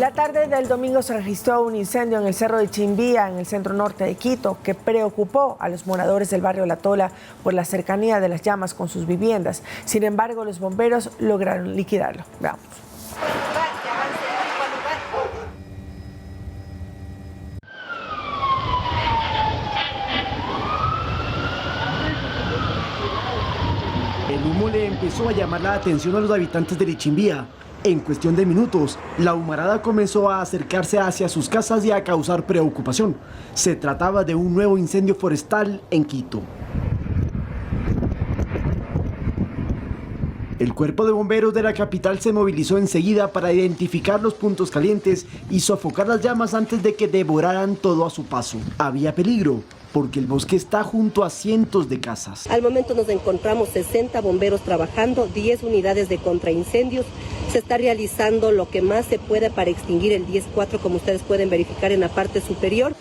La tarde del domingo se registró un incendio en el Cerro de Chimbía, en el centro norte de Quito, que preocupó a los moradores del barrio La Tola por la cercanía de las llamas con sus viviendas. Sin embargo, los bomberos lograron liquidarlo. Veamos. El humo le empezó a llamar la atención a los habitantes de Lichimbía. En cuestión de minutos, la humarada comenzó a acercarse hacia sus casas y a causar preocupación. Se trataba de un nuevo incendio forestal en Quito. El cuerpo de bomberos de la capital se movilizó enseguida para identificar los puntos calientes y sofocar las llamas antes de que devoraran todo a su paso. Había peligro, porque el bosque está junto a cientos de casas. Al momento nos encontramos 60 bomberos trabajando, 10 unidades de contraincendios. Se está realizando lo que más se puede para extinguir el 10-4, como ustedes pueden verificar en la parte superior.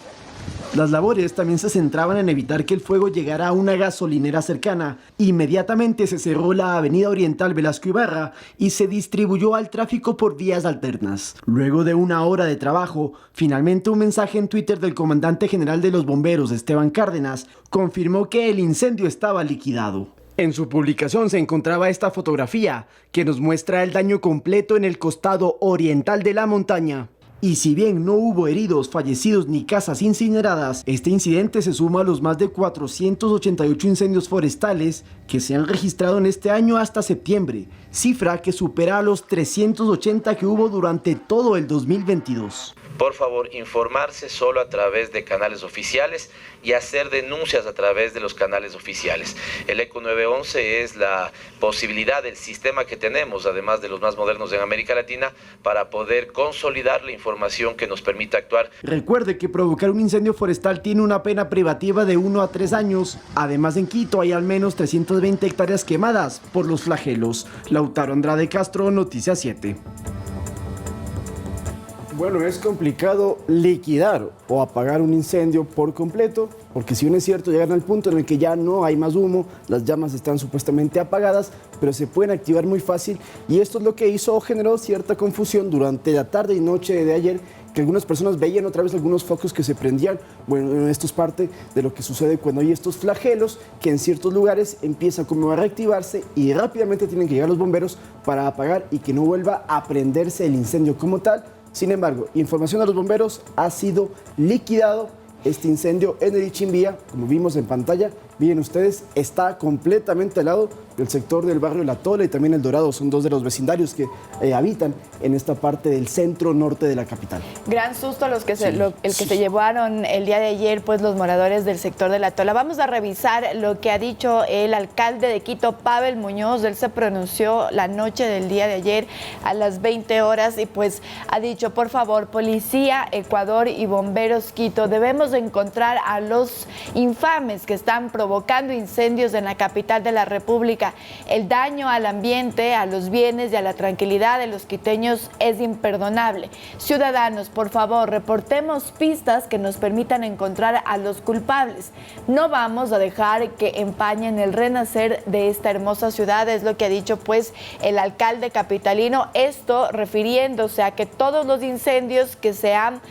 Las labores también se centraban en evitar que el fuego llegara a una gasolinera cercana. Inmediatamente se cerró la avenida Oriental Velasco Ibarra y se distribuyó al tráfico por vías alternas. Luego de una hora de trabajo, finalmente un mensaje en Twitter del comandante general de los bomberos, Esteban Cárdenas, confirmó que el incendio estaba liquidado. En su publicación se encontraba esta fotografía que nos muestra el daño completo en el costado oriental de la montaña. Y si bien no hubo heridos, fallecidos ni casas incineradas, este incidente se suma a los más de 488 incendios forestales que se han registrado en este año hasta septiembre, cifra que supera a los 380 que hubo durante todo el 2022. Por favor, informarse solo a través de canales oficiales y hacer denuncias a través de los canales oficiales. El ECO 911 es la posibilidad del sistema que tenemos, además de los más modernos en América Latina, para poder consolidar la información que nos permita actuar. Recuerde que provocar un incendio forestal tiene una pena privativa de 1 a 3 años. Además, en Quito hay al menos 320 hectáreas quemadas por los flagelos. Lautaro Andrade Castro, Noticias 7. Bueno, es complicado liquidar o apagar un incendio por completo, porque si bien es cierto, llegan al punto en el que ya no hay más humo, las llamas están supuestamente apagadas, pero se pueden activar muy fácil, y esto es lo que hizo o generó cierta confusión durante la tarde y noche de ayer, que algunas personas veían otra vez algunos focos que se prendían. Bueno, esto es parte de lo que sucede cuando hay estos flagelos, que en ciertos lugares empiezan como a reactivarse y rápidamente tienen que llegar los bomberos para apagar y que no vuelva a prenderse el incendio como tal. Sin embargo, información a los bomberos, ha sido liquidado este incendio en el Chimbía, como vimos en pantalla. Miren ustedes, está completamente al lado del sector del barrio La Tola y también El Dorado. Son dos de los vecindarios que habitan en esta parte del centro norte de la capital. Gran susto los que se llevaron el día de ayer, pues los moradores del sector de La Tola. Vamos a revisar lo que ha dicho el alcalde de Quito, Pavel Muñoz. Él se pronunció la noche del día de ayer a las 20 horas y pues ha dicho: por favor, Policía Ecuador y Bomberos Quito, debemos de encontrar a los infames que están provocando incendios en la capital de la República. El daño al ambiente, a los bienes y a la tranquilidad de los quiteños es imperdonable. Ciudadanos, por favor, reportemos pistas que nos permitan encontrar a los culpables. No vamos a dejar que empañen el renacer de esta hermosa ciudad, es lo que ha dicho pues el alcalde capitalino. Esto refiriéndose a que todos los incendios que se han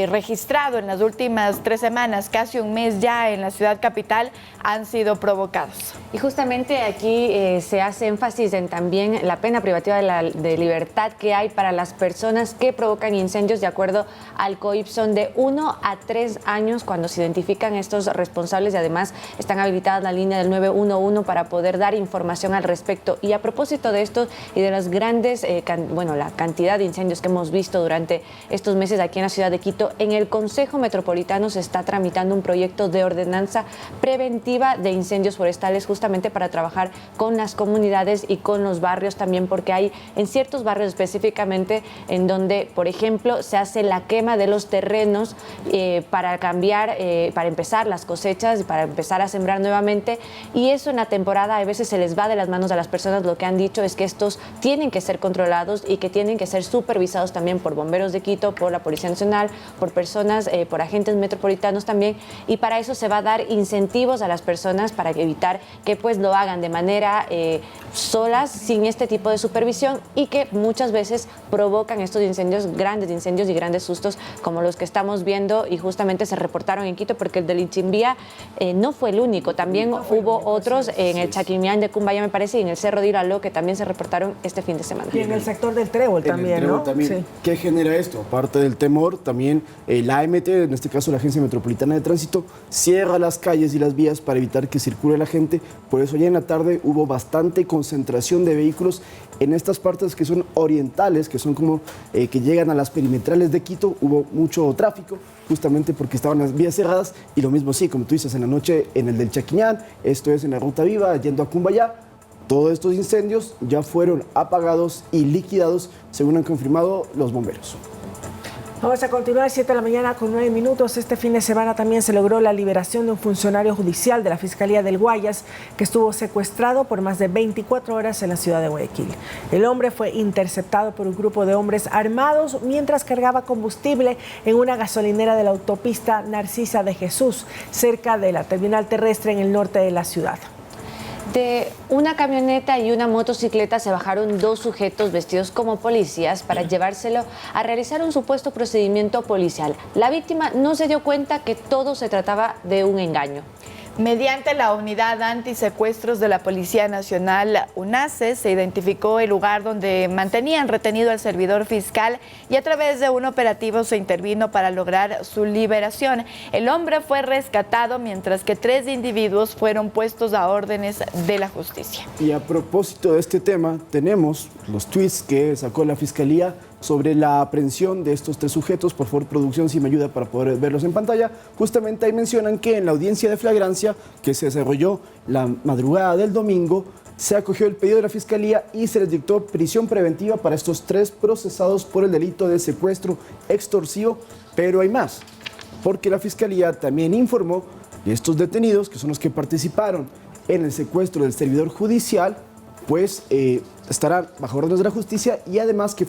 registrado en las últimas 3 semanas, casi un mes ya en la ciudad capital, han sido provocados. Y justamente aquí se hace énfasis en también la pena privativa de libertad que hay para las personas que provocan incendios, de acuerdo al COIP, son de 1 a 3 años cuando se identifican estos responsables, y además están habilitadas la línea del 911 para poder dar información al respecto. Y a propósito de esto y de las grandes, la cantidad de incendios que hemos visto durante estos meses aquí en la ciudad de Quito, en el Consejo Metropolitano se está tramitando un proyecto de ordenanza preventiva de incendios forestales, justamente para trabajar con las comunidades y con los barrios también, porque hay en ciertos barrios específicamente en donde, por ejemplo, se hace la quema de los terrenos para cambiar, para empezar las cosechas, para empezar a sembrar nuevamente, y eso en la temporada a veces se les va de las manos a las personas. Lo que han dicho es que estos tienen que ser controlados y que tienen que ser supervisados también por bomberos de Quito, por la Policía Nacional, por personas, por agentes metropolitanos también, y para eso se va a dar incentivos a las personas para evitar que pues lo hagan de manera solas, sin este tipo de supervisión, y que muchas veces provocan estos incendios y grandes sustos como los que estamos viendo, y justamente se reportaron en Quito, porque el del Ichimbía no fue el único, también hubo otros en el Chaquimián de Cumbaya, me parece, y en el Cerro de Iraló, que también se reportaron este fin de semana. Y en el sector del Trébol también, ¿no? Sí. ¿Qué genera esto? Aparte del temor, también la AMT, en este caso la Agencia Metropolitana de Tránsito, cierra las calles y las vías para evitar que circule la gente. Por eso ya en la tarde hubo bastante concentración de vehículos en estas partes que son orientales, que son como que llegan a las perimetrales de Quito. Hubo mucho tráfico, justamente porque estaban las vías cerradas, y lo mismo sí, como tú dices, en la noche en el del Chaquiñán, esto es en la Ruta Viva, yendo a Cumbayá. Todos estos incendios ya fueron apagados y liquidados, según han confirmado los bomberos. Vamos a continuar, 7 de la mañana con 9 minutos. Este fin de semana también se logró la liberación de un funcionario judicial de la Fiscalía del Guayas que estuvo secuestrado por más de 24 horas en la ciudad de Guayaquil. El hombre fue interceptado por un grupo de hombres armados mientras cargaba combustible en una gasolinera de la autopista Narcisa de Jesús, cerca de la terminal terrestre en el norte de la ciudad. De una camioneta y una motocicleta se bajaron dos sujetos vestidos como policías para llevárselo a realizar un supuesto procedimiento policial. La víctima no se dio cuenta que todo se trataba de un engaño. Mediante la Unidad Antisecuestros de la Policía Nacional, UNACE, se identificó el lugar donde mantenían retenido al servidor fiscal, y a través de un operativo se intervino para lograr su liberación. El hombre fue rescatado, mientras que 3 individuos fueron puestos a órdenes de la justicia. Y a propósito de este tema, tenemos los tweets que sacó la Fiscalía sobre la aprehensión de estos 3 sujetos. Por favor, producción, si me ayuda para poder verlos en pantalla. Justamente ahí mencionan que en la audiencia de flagrancia que se desarrolló la madrugada del domingo, se acogió el pedido de la Fiscalía y se les dictó prisión preventiva para estos 3 procesados por el delito de secuestro extorsivo. Pero hay más, porque la Fiscalía también informó que estos detenidos, que son los que participaron en el secuestro del servidor judicial, pues estarán bajo órdenes de la justicia, y además que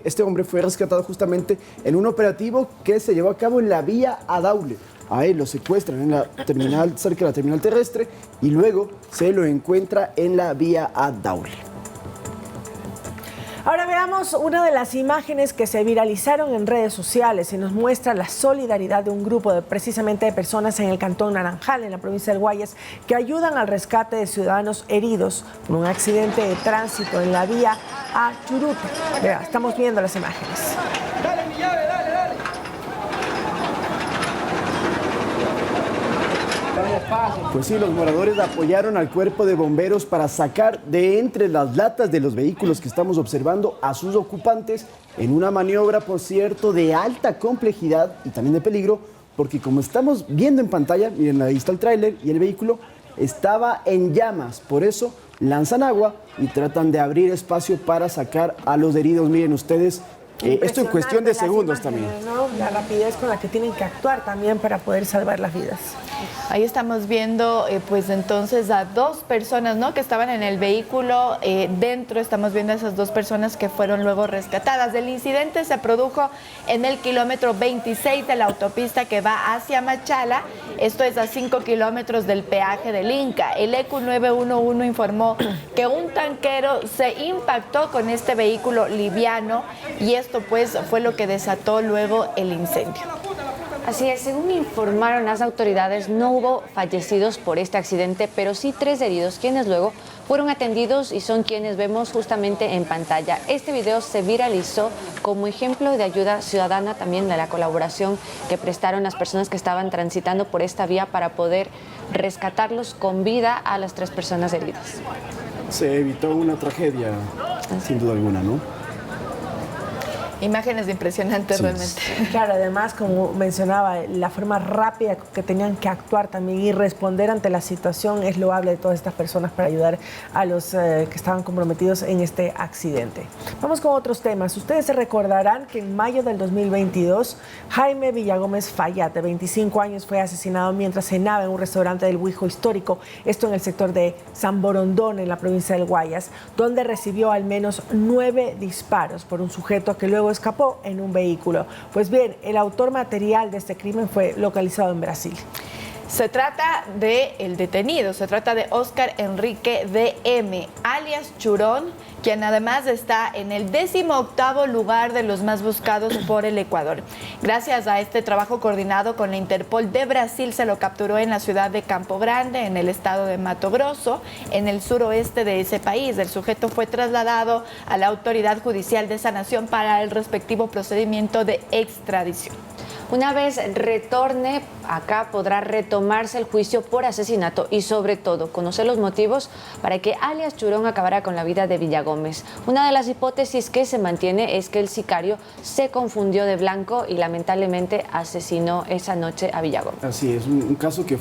este hombre fue rescatado justamente en un operativo que se llevó a cabo en la vía a Daule. A él lo secuestran en la terminal, cerca de la terminal terrestre, y luego se lo encuentra en la vía a Daule. Ahora veamos una de las imágenes que se viralizaron en redes sociales y nos muestra la solidaridad de un grupo precisamente de personas en el cantón Naranjal, en la provincia del Guayas, que ayudan al rescate de ciudadanos heridos por un accidente de tránsito en la vía a Churute. Vea, estamos viendo las imágenes. Pues sí, los moradores apoyaron al cuerpo de bomberos para sacar de entre las latas de los vehículos que estamos observando a sus ocupantes, en una maniobra, por cierto, de alta complejidad y también de peligro, porque como estamos viendo en pantalla, miren, ahí está el tráiler y el vehículo estaba en llamas. Por eso lanzan agua y tratan de abrir espacio para sacar a los heridos. Miren ustedes, esto en cuestión de segundos también, ¿no? La rapidez con la que tienen que actuar también para poder salvar las vidas. Ahí estamos viendo, pues entonces, a 2 personas, ¿no?, que estaban en el vehículo. Dentro estamos viendo a esas 2 personas que fueron luego rescatadas. El incidente se produjo en el kilómetro 26 de la autopista que va hacia Machala. Esto es a 5 kilómetros del peaje del Inca. El ECU 911 informó que un tanquero se impactó con este vehículo liviano, y esto pues fue lo que desató luego el incendio. Así es, según informaron las autoridades, no hubo fallecidos por este accidente, pero sí 3 heridos, quienes luego fueron atendidos y son quienes vemos justamente en pantalla. Este video se viralizó como ejemplo de ayuda ciudadana, también de la colaboración que prestaron las personas que estaban transitando por esta vía para poder rescatarlos con vida a las 3 personas heridas. Se evitó una tragedia, sin duda alguna, ¿no? Imágenes impresionantes, sí, realmente. Claro, además, como mencionaba, la forma rápida que tenían que actuar también y responder ante la situación es loable de todas estas personas para ayudar a los que estaban comprometidos en este accidente. Vamos con otros temas. Ustedes se recordarán que en mayo del 2022, Jaime Villagómez Fayat, de 25 años, fue asesinado mientras cenaba en un restaurante del Huijo Histórico, esto en el sector de San Borondón, en la provincia del Guayas, donde recibió al menos 9 disparos por un sujeto que luego escapó en un vehículo. Pues bien, el autor material de este crimen fue localizado en Brasil. Se trata de el detenido, se trata de Óscar Enrique DM, alias Churón, quien además está en el 18º lugar de los más buscados por el Ecuador. Gracias a este trabajo coordinado con la Interpol de Brasil, se lo capturó en la ciudad de Campo Grande, en el estado de Mato Grosso, en el suroeste de ese país. El sujeto fue trasladado a la autoridad judicial de esa nación para el respectivo procedimiento de extradición. Una vez retorne acá podrá retomarse el juicio por asesinato y sobre todo conocer los motivos para que alias Churón acabara con la vida de Villagómez. Una de las hipótesis que se mantiene es que el sicario se confundió de blanco y lamentablemente asesinó esa noche a Villagómez. Así es, un caso que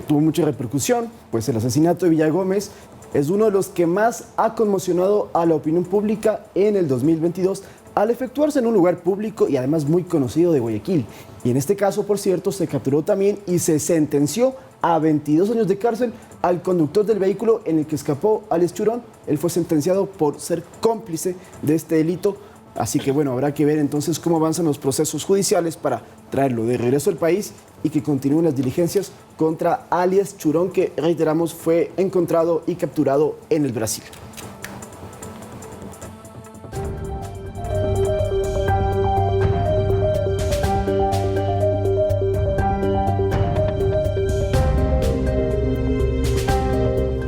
tuvo mucha repercusión, pues el asesinato de Villagómez es uno de los que más ha conmocionado a la opinión pública en el 2022 al efectuarse en un lugar público y además muy conocido de Guayaquil. Y en este caso, por cierto, se capturó también y se sentenció a 22 años de cárcel al conductor del vehículo en el que escapó alias Churón. Él fue sentenciado por ser cómplice de este delito. Así que bueno, habrá que ver entonces cómo avanzan los procesos judiciales para traerlo de regreso al país y que continúen las diligencias contra alias Churón, que reiteramos fue encontrado y capturado en el Brasil.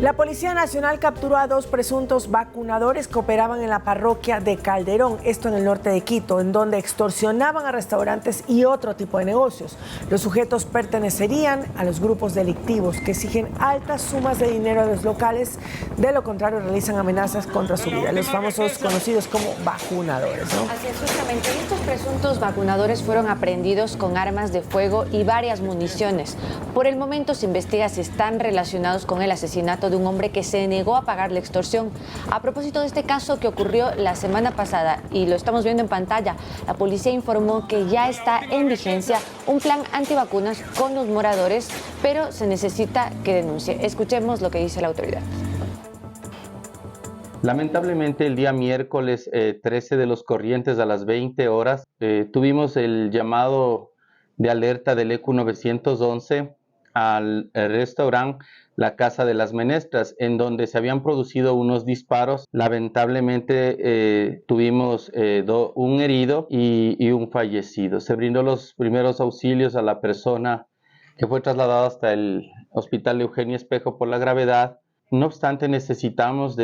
La Policía Nacional capturó a 2 presuntos vacunadores que operaban en la parroquia de Calderón, esto en el norte de Quito, en donde extorsionaban a restaurantes y otro tipo de negocios. Los sujetos pertenecerían a los grupos delictivos que exigen altas sumas de dinero a los locales, de lo contrario realizan amenazas contra su vida, los famosos conocidos como vacunadores, ¿no? Así es, justamente. Estos presuntos vacunadores fueron aprehendidos con armas de fuego y varias municiones. Por el momento se investiga si están relacionados con el asesinato de un hombre que se negó a pagar la extorsión. A propósito de este caso que ocurrió la semana pasada y lo estamos viendo en pantalla, la policía informó que ya está en vigencia un plan antivacunas con los moradores, pero se necesita que denuncie. Escuchemos lo que dice la autoridad. Lamentablemente el día miércoles 13 de los corrientes a las 20 horas tuvimos el llamado de alerta del ECU 911 al restaurante La Casa de las Menestras, en donde se habían producido unos disparos. Lamentablemente tuvimos un herido y un fallecido. Se brindó los primeros auxilios a la persona que fue trasladada hasta el hospital Eugenio Espejo por la gravedad. No obstante, necesitamos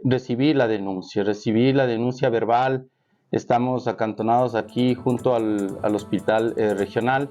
recibir la denuncia verbal. Estamos acantonados aquí junto al hospital regional.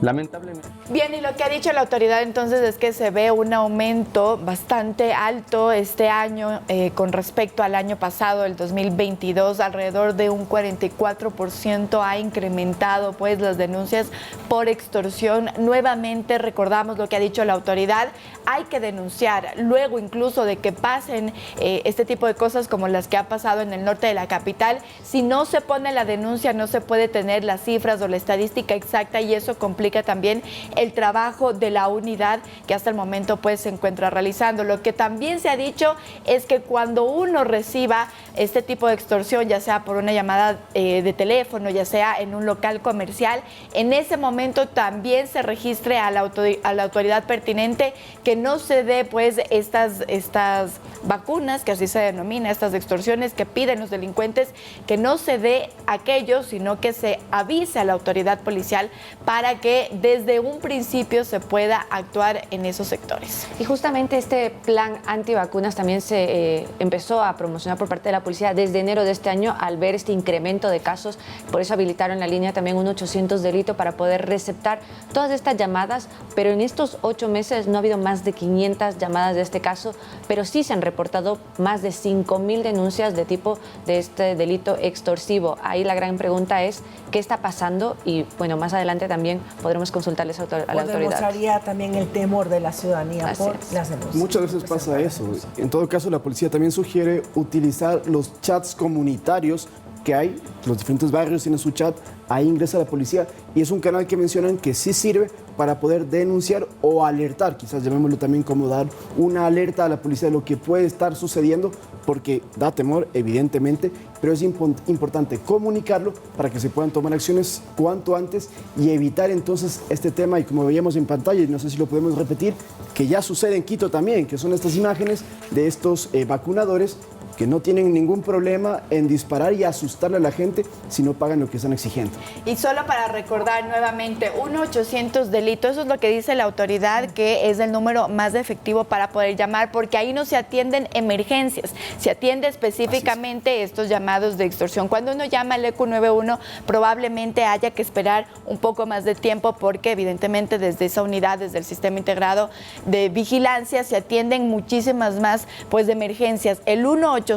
Lamentablemente. Bien, y lo que ha dicho la autoridad entonces es que se ve un aumento bastante alto este año con respecto al año pasado, el 2022, alrededor de un 44% ha incrementado pues las denuncias por extorsión. Nuevamente recordamos lo que ha dicho la autoridad, hay que denunciar luego incluso de que pasen este tipo de cosas como las que ha pasado en el norte de la capital. Si no se pone la denuncia no se puede tener las cifras o la estadística exacta y eso complica también el trabajo de la unidad que hasta el momento pues se encuentra realizando. Lo que también se ha dicho es que cuando uno reciba este tipo de extorsión, ya sea por una llamada de teléfono, ya sea en un local comercial, en ese momento también se registre a la autoridad pertinente, que no se dé pues estas vacunas, que así se denomina, estas extorsiones que piden los delincuentes, que no se dé aquello, sino que se avise a la autoridad policial para que desde un principio se pueda actuar en esos sectores. Y justamente este plan antivacunas también se empezó a promocionar por parte de la policía desde enero de este año al ver este incremento de casos. Por eso habilitaron la línea también un 800 delito para poder receptar todas estas llamadas, pero en estos 8 meses no ha habido más de 500 llamadas de este caso, pero sí se han reportado más de 5.000 denuncias de tipo de este delito extorsivo. Ahí la gran pregunta es, ¿qué está pasando? Y bueno, más adelante también podremos consultarles a la autoridad. Demostraría también el temor de la ciudadanía por las denuncias. Muchas veces pasa eso. En todo caso, la policía también sugiere utilizar los chats comunitarios que hay, los diferentes barrios tienen su chat, ahí ingresa la policía y es un canal que mencionan que sí sirve para poder denunciar o alertar, quizás llamémoslo también como dar una alerta a la policía de lo que puede estar sucediendo, porque da temor, evidentemente, pero es importante comunicarlo para que se puedan tomar acciones cuanto antes y evitar entonces este tema, y como veíamos en pantalla, y no sé si lo podemos repetir, que ya sucede en Quito también, que son estas imágenes de estos vacunadores que no tienen ningún problema en disparar y asustarle a la gente si no pagan lo que están exigiendo. Y solo para recordar nuevamente, 1-800 delito, eso es lo que dice la autoridad, que es el número más efectivo para poder llamar, porque ahí no se atienden emergencias, se atiende específicamente estos llamados de extorsión. Cuando uno llama al EQ91, probablemente haya que esperar un poco más de tiempo, porque evidentemente desde esa unidad, desde el sistema integrado de vigilancia, se atienden muchísimas más pues de emergencias. El 1-800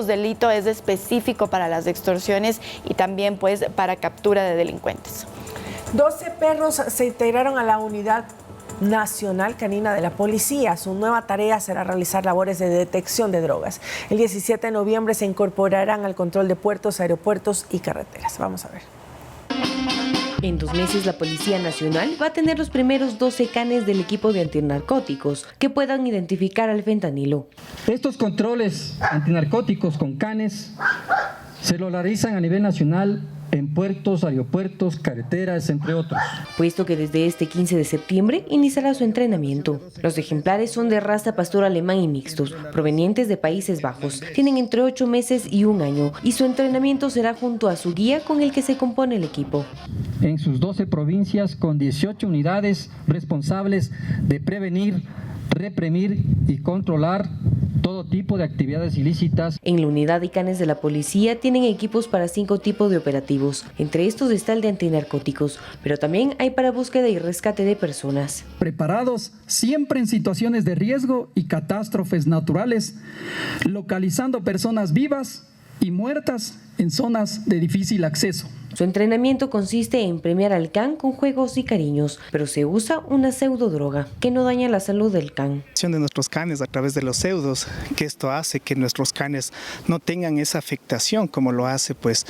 delito es específico para las extorsiones y también pues para captura de delincuentes. 12 perros se integraron a la unidad nacional canina de la policía. Su nueva tarea será realizar labores de detección de drogas. El 17 de noviembre se incorporarán al control de puertos, aeropuertos y carreteras. Vamos a ver. En 2 meses, la Policía Nacional va a tener los primeros 12 canes del equipo de antinarcóticos que puedan identificar al fentanilo. Estos controles antinarcóticos con canes se lo realizan a nivel nacional en puertos, aeropuertos, carreteras, entre otros. Puesto que desde este 15 de septiembre iniciará su entrenamiento. Los ejemplares son de raza pastor alemán y mixtos, provenientes de Países Bajos. Tienen entre 8 meses y 1 año y su entrenamiento será junto a su guía con el que se compone el equipo. En sus 12 provincias con 18 unidades responsables de prevenir, reprimir y controlar todo tipo de actividades ilícitas. En la unidad de canes de la policía tienen equipos para 5 tipos de operativos. Entre estos está el de antinarcóticos, pero también hay para búsqueda y rescate de personas. Preparados siempre en situaciones de riesgo y catástrofes naturales, localizando personas vivas y muertas en zonas de difícil acceso. Su entrenamiento consiste en premiar al can con juegos y cariños, pero se usa una pseudodroga que no daña la salud del can. De nuestros canes a través de los pseudos, que esto hace que nuestros canes no tengan esa afectación como lo hace pues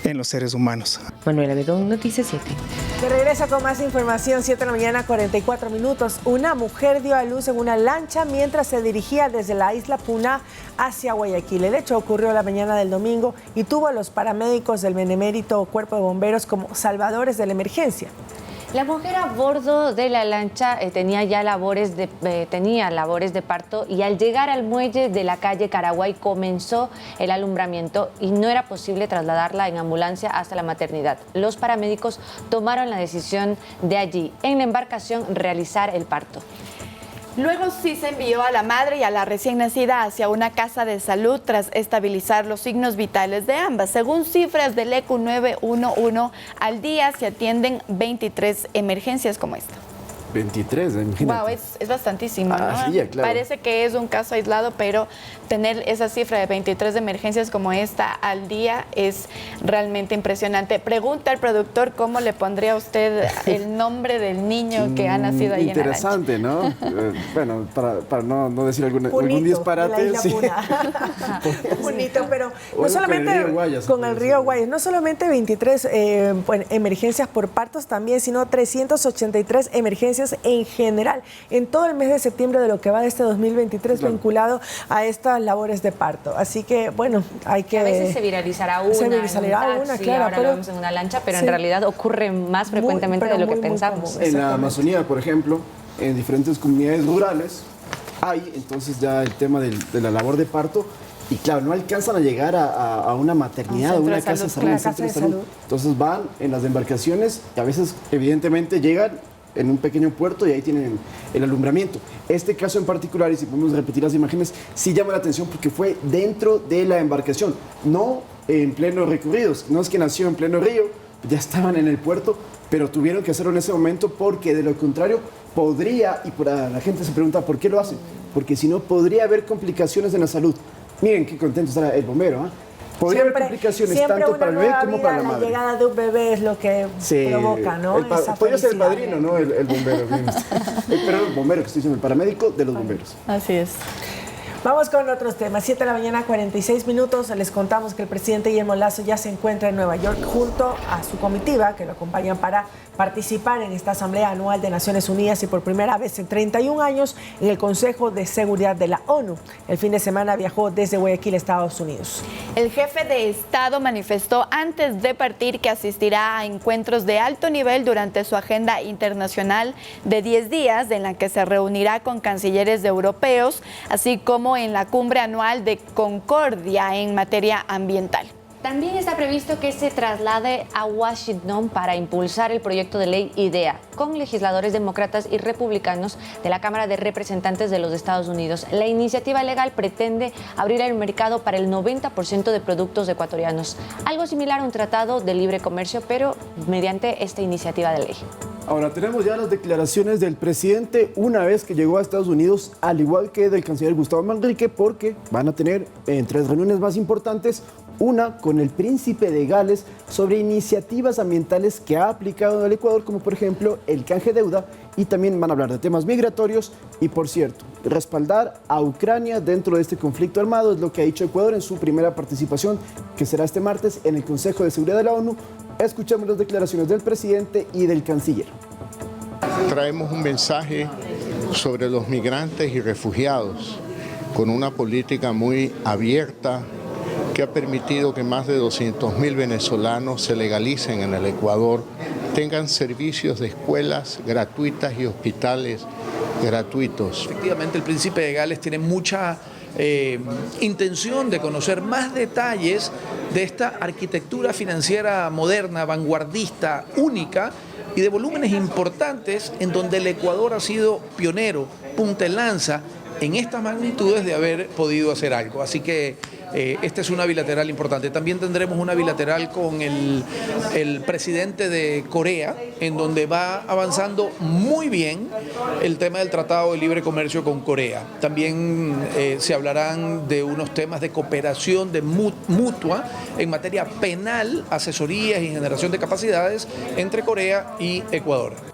en los seres humanos. Manuela Bedón, Noticias 7. De regreso con más información, 7 de la mañana, 44 minutos. Una mujer dio a luz en una lancha mientras se dirigía desde la isla Puná hacia Guayaquil. El hecho ocurrió la mañana del domingo y tuvo a los paramédicos del benemérito Cuerpo de Bomberos como salvadores de la emergencia. La mujer a bordo de la lancha tenía labores de parto y al llegar al muelle de la calle Caraguay comenzó el alumbramiento y no era posible trasladarla en ambulancia hasta la maternidad. Los paramédicos tomaron la decisión de allí, en la embarcación, realizar el parto. Luego sí se envió a la madre y a la recién nacida hacia una casa de salud tras estabilizar los signos vitales de ambas. Según cifras del EQ 911, al día se atienden 23 emergencias como esta. 23, imagínate. Wow, es bastantísimo, ¿no? Sí, claro. Parece que es un caso aislado, pero tener esa cifra de 23 emergencias como esta al día es realmente impresionante. Pregunta al productor cómo le pondría a usted el nombre del niño que ha nacido ahí en la lancha. Interesante, ¿no? Bueno, para no decir algún disparate. Sí. Bonito, pero no solamente con el río Guayas, no solamente 23 emergencias por partos también, sino 383 emergencias en general, en todo el mes de septiembre de lo que va de este 2023, claro, vinculado a estas labores de parto. Así que, bueno, hay que... A veces se viralizará una, claro, ahora lo vemos en una lancha, pero sí, en realidad ocurre más frecuentemente de lo que pensamos. En la Amazonía, por ejemplo, en diferentes comunidades rurales, hay entonces ya el tema de la labor de parto. Y claro, no alcanzan a llegar a una maternidad, a una casa de salud. Entonces van en las embarcaciones y a veces, evidentemente, llegan en un pequeño puerto y ahí tienen el alumbramiento. Este caso en particular, y si podemos repetir las imágenes, sí llama la atención porque fue dentro de la embarcación, no en pleno recorrido, no es que nació en pleno río, ya estaban en el puerto, pero tuvieron que hacerlo en ese momento porque de lo contrario podría, y por la gente se pregunta por qué lo hacen, porque si no podría haber complicaciones en la salud. Miren qué contento está el bombero, ¿eh? Podría haber complicaciones tanto para el bebé como para la madre. La llegada de un bebé es lo que provoca, ¿no? Podría ser el padrino, ¿no? El bombero. Pero el bombero, que estoy diciendo, el paramédico de los bomberos. Así es. Vamos con otros temas. 7 de la mañana, 46 minutos. Les contamos que el presidente Guillermo Lasso ya se encuentra en Nueva York junto a su comitiva que lo acompañan para participar en esta Asamblea Anual de Naciones Unidas y por primera vez en 31 años en el Consejo de Seguridad de la ONU. El fin de semana viajó desde Guayaquil, Estados Unidos. El jefe de Estado manifestó antes de partir que asistirá a encuentros de alto nivel durante su agenda internacional de 10 días, en la que se reunirá con cancilleres europeos, así como en la cumbre anual de Concordia en materia ambiental. También está previsto que se traslade a Washington para impulsar el proyecto de ley IDEA con legisladores demócratas y republicanos de la Cámara de Representantes de los Estados Unidos. La iniciativa legal pretende abrir el mercado para el 90% de productos ecuatorianos, algo similar a un tratado de libre comercio, pero mediante esta iniciativa de ley. Ahora tenemos ya las declaraciones del presidente una vez que llegó a Estados Unidos, al igual que del canciller Gustavo Manrique, porque van a tener entre las reuniones más importantes una con el príncipe de Gales sobre iniciativas ambientales que ha aplicado en el Ecuador, como por ejemplo el canje deuda, y también van a hablar de temas migratorios y, por cierto, respaldar a Ucrania dentro de este conflicto armado, es lo que ha dicho Ecuador en su primera participación, que será este martes en el Consejo de Seguridad de la ONU. Escuchamos las declaraciones del presidente y del canciller. Traemos un mensaje sobre los migrantes y refugiados, con una política muy abierta que ha permitido que más de 200.000 venezolanos se legalicen en el Ecuador, tengan servicios de escuelas gratuitas y hospitales gratuitos. Efectivamente, el príncipe de Gales tiene mucha intención de conocer más detalles de esta arquitectura financiera moderna, vanguardista, única y de volúmenes importantes, en donde el Ecuador ha sido pionero, punta en lanza en estas magnitudes de haber podido hacer algo. Así que esta es una bilateral importante. También tendremos una bilateral con el presidente de Corea, en donde va avanzando muy bien el tema del Tratado de Libre Comercio con Corea. También se hablarán de unos temas de cooperación mutua en materia penal, asesorías y generación de capacidades entre Corea y Ecuador.